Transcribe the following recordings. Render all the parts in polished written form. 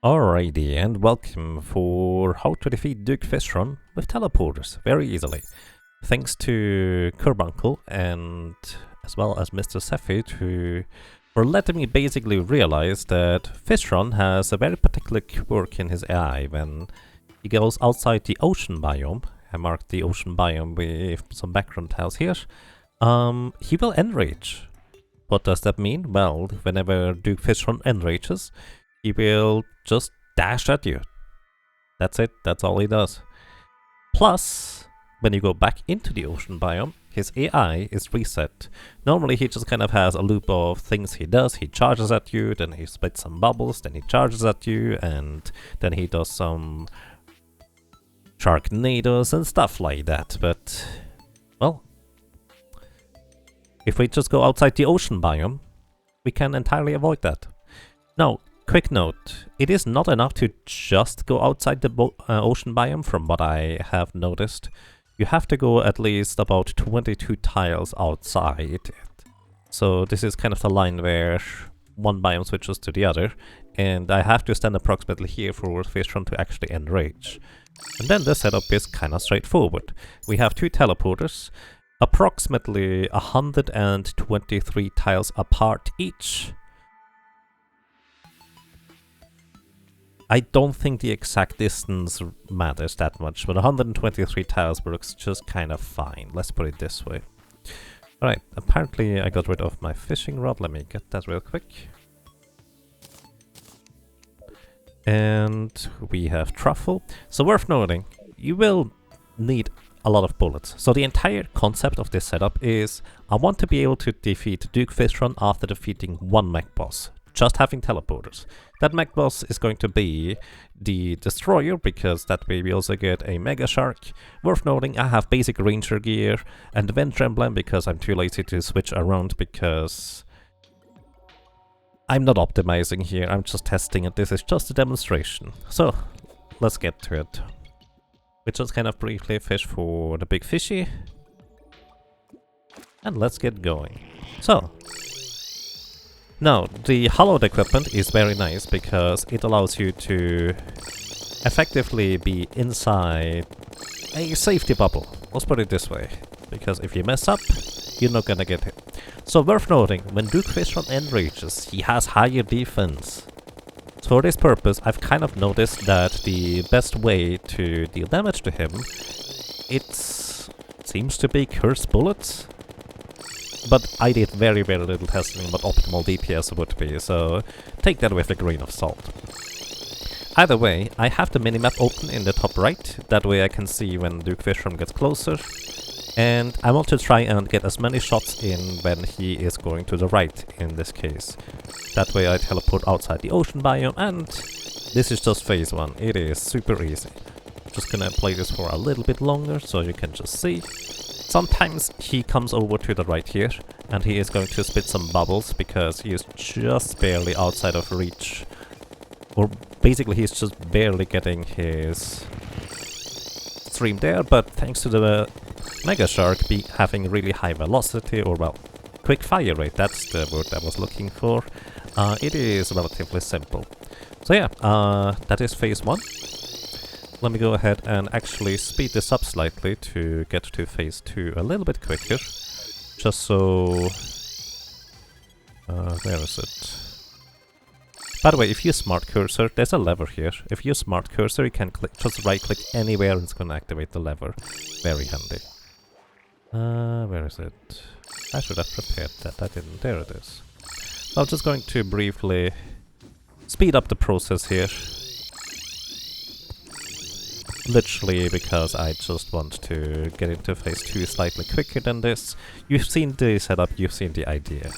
Alrighty, and welcome for how to defeat Duke Fishron with teleporters very easily. Thanks to Carbuncle and as well as Mr. Cephid who for letting me basically realize that Fishron has a very particular quirk in his AI when he goes outside the ocean biome. I marked the ocean biome with some background tiles here. He will enrage. What does that mean? Well, whenever Duke Fishron enrages, he will just dash at you. That's it, that's all he does. Plus, when you go back into the ocean biome, his AI is reset. Normally he just kind of has a loop of things he does. He charges at you, then he spits some bubbles, then he charges at you, and then he does some Sharknadoes and stuff like that. But, well, if we just go outside the ocean biome, we can entirely avoid that. Now, quick note, it is not enough to just go outside the ocean biome from what I have noticed. You have to go at least about 22 tiles outside it. So this is kind of the line where one biome switches to the other, and I have to stand approximately here for Fishron to actually enrage. And then the setup is kind of straightforward. We have two teleporters, approximately 123 tiles apart each. I don't think the exact distance matters that much, but 123 tiles works just kind of fine. Let's put it this way. Alright, apparently I got rid of my fishing rod. Let me get that real quick. And we have truffle. So worth noting, you will need a lot of bullets. So the entire concept of this setup is I want to be able to defeat Duke Fishron after defeating one mech boss. Just having teleporters. That mech boss is going to be the destroyer, because that way we also get a mega shark. Worth noting, I have basic ranger gear and the vent emblem because I'm too lazy to switch around, because I'm not optimizing here, I'm just testing it. This is just a demonstration. So let's get to it. We just kind of briefly fish for the big fishy, and let's get going. So now, the hollowed equipment is very nice because it allows you to effectively be inside a safety bubble. Let's put it this way, because if you mess up, you're not gonna get hit. So worth noting, when Duke Fishron enrages, he has higher defense. So for this purpose, I've kind of noticed that the best way to deal damage to him, it seems to be curse bullets. But I did very little testing what optimal DPS would be, so take that with a grain of salt. Either way, I have the minimap open in the top right, that way I can see when Duke Fishron gets closer. And I want to try and get as many shots in when he is going to the right, in this case. That way I teleport outside the ocean biome, and this is just phase 1, it is super easy. Just gonna play this for a little bit longer, so you can just see. Sometimes he comes over to the right here, and he is going to spit some bubbles because he is just barely outside of reach. Or basically he's just barely getting his stream there, but thanks to the Mega Shark having really high velocity, or well, quick fire rate, that's the word I was looking for, it is relatively simple. So yeah, that is phase 1. Let me go ahead and actually speed this up slightly to get to phase 2 a little bit quicker. Just so... where is it? By the way, if you smart cursor, there's a lever here. If you smart cursor, you can just right click anywhere and it's going to activate the lever. Very handy. Where is it? I should have prepared that, I didn't. There it is. I'm just going to briefly speed up the process here. Literally because I just want to get into phase 2 slightly quicker than this. You've seen the setup, you've seen the idea.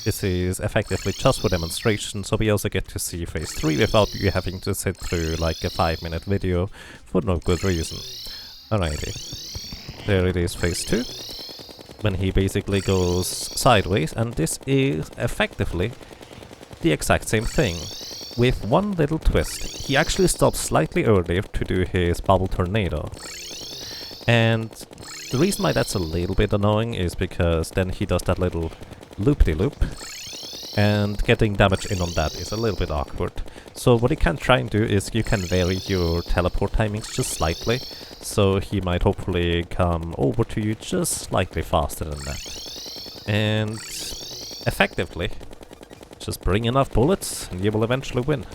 This is effectively just for demonstration, so we also get to see phase 3 without you having to sit through like a 5-minute video for no good reason. Alrighty. There it is, phase 2. When he basically goes sideways, and this is effectively the exact same thing. With one little twist, he actually stops slightly earlier to do his bubble tornado. And the reason why that's a little bit annoying is because then he does that little loop-de-loop, and getting damage in on that is a little bit awkward. So what you can try and do is you can vary your teleport timings just slightly, so he might hopefully come over to you just slightly faster than that. And effectively, just bring enough bullets and you will eventually win.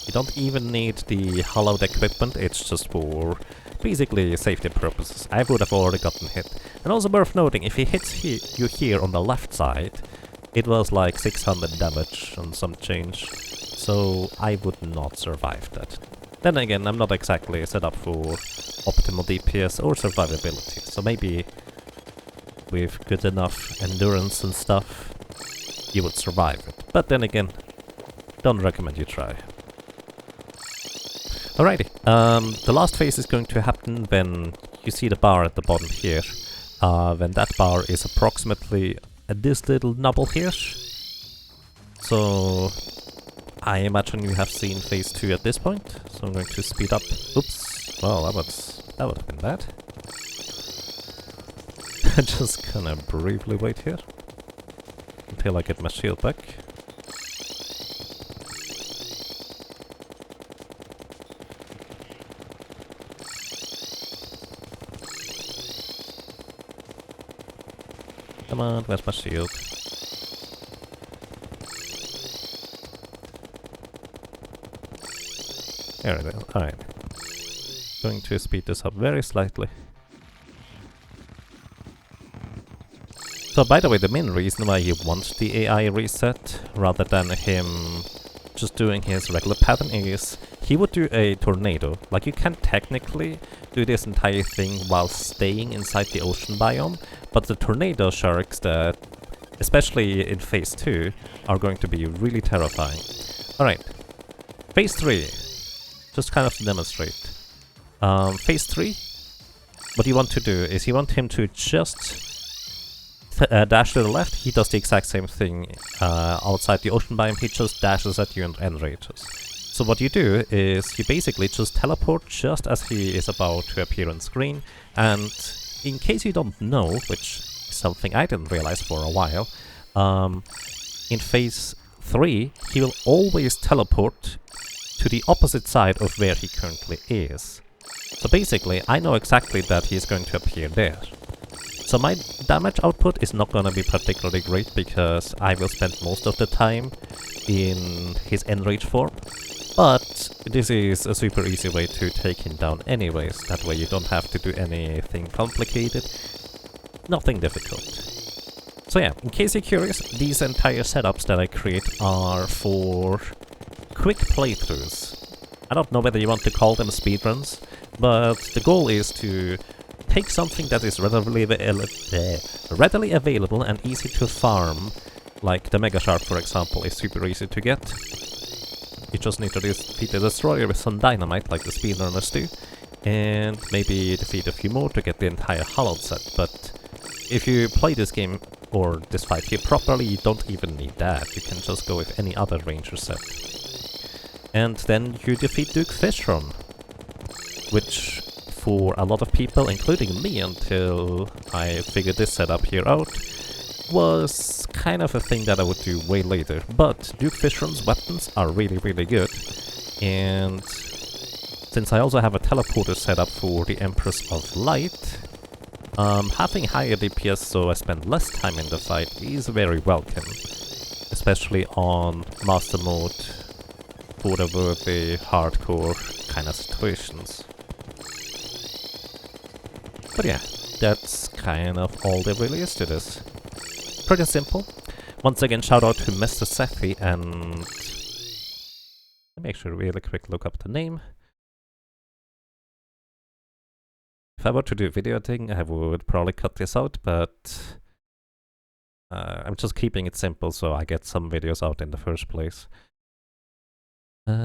You don't even need the hollowed equipment, it's just for basically safety purposes. I would have already gotten hit. And also worth noting, if he hits you here on the left side, it was like 600 damage and some change. So I would not survive that. Then again, I'm not exactly set up for optimal DPS or survivability, so maybe with good enough endurance and stuff, you would survive it. But then again, don't recommend you try. Alrighty, the last phase is going to happen when you see the bar at the bottom here. When that bar is approximately at this little nubble here. So I imagine you have seen phase 2 at this point, so I'm going to speed up. Oops, well that would have been bad. Just gonna briefly wait here until I get my shield back. Come on, where's my shield? There it is, alright. Going to speed this up very slightly. So by the way, the main reason why he wants the AI reset, rather than him just doing his regular pattern, is he would do a tornado. Like, you can technically do this entire thing while staying inside the ocean biome, but the tornado sharks that, especially in phase 2, are going to be really terrifying. Alright, phase 3, just kind of to demonstrate. Phase 3, what you want to do is you want him to just dash to the left. He does the exact same thing outside the ocean biome, he just dashes at you and enrages. So what you do is you basically just teleport just as he is about to appear on screen, and in case you don't know, which is something I didn't realize for a while, in phase 3 he will always teleport to the opposite side of where he currently is. So basically I know exactly that he's going to appear there. So my damage output is not gonna be particularly great because I will spend most of the time in his enrage form. But this is a super easy way to take him down anyways, that way you don't have to do anything complicated, nothing difficult. So yeah, in case you're curious, these entire setups that I create are for quick playthroughs. I don't know whether you want to call them speedruns, but the goal is to take something that is readily available and easy to farm, like the Mega Shark for example is super easy to get. You just need to defeat the destroyer with some dynamite like the speedrunners do, and maybe defeat a few more to get the entire hollowed set, but if you play this game or this fight here properly, you don't even need that, you can just go with any other ranger set. And then you defeat Duke Fishron, which for a lot of people, including me until I figured this setup here out, was kind of a thing that I would do way later. But Duke Fishron's weapons are really good, and since I also have a teleporter set up for the Empress of Light, having higher DPS so I spend less time in the fight is very welcome, especially on Master Mode for the worthy hardcore kind of situations. But yeah, that's kind of all there really is to this. Pretty simple. Once again, shout out to Mr. Sethi, and let me actually really quick look up the name. If I were to do video editing, I would probably cut this out, but I'm just keeping it simple so I get some videos out in the first place. Duke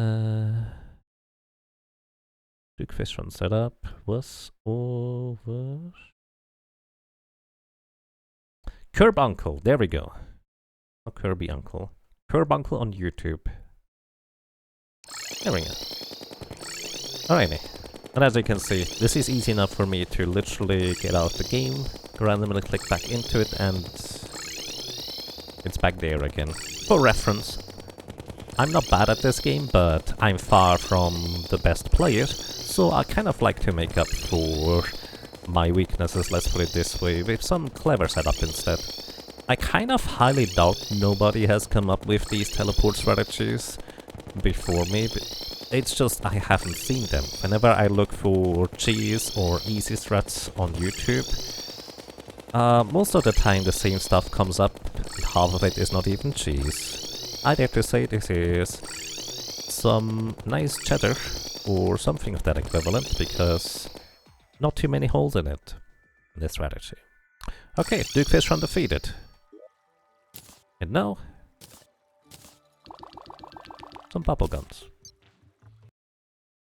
Fishron setup was over. Curb Uncle, there we go. Not Kirby Uncle. Curb Uncle on YouTube. There we go. Alrighty. And as you can see, this is easy enough for me to literally get out the game, randomly click back into it, and It's back there again. For reference, I'm not bad at this game, but I'm far from the best player, so I kind of like to make up for my weaknesses, let's put it this way, with some clever setup instead. I kind of highly doubt nobody has come up with these teleport strategies before me. It's just I haven't seen them. Whenever I look for cheese or easy strats on YouTube, most of the time the same stuff comes up, and half of it is not even cheese. I dare to say this is some nice cheddar or something of that equivalent, because not too many holes in it, this strategy. Okay, Duke Fishron defeated. And now, some bubble guns.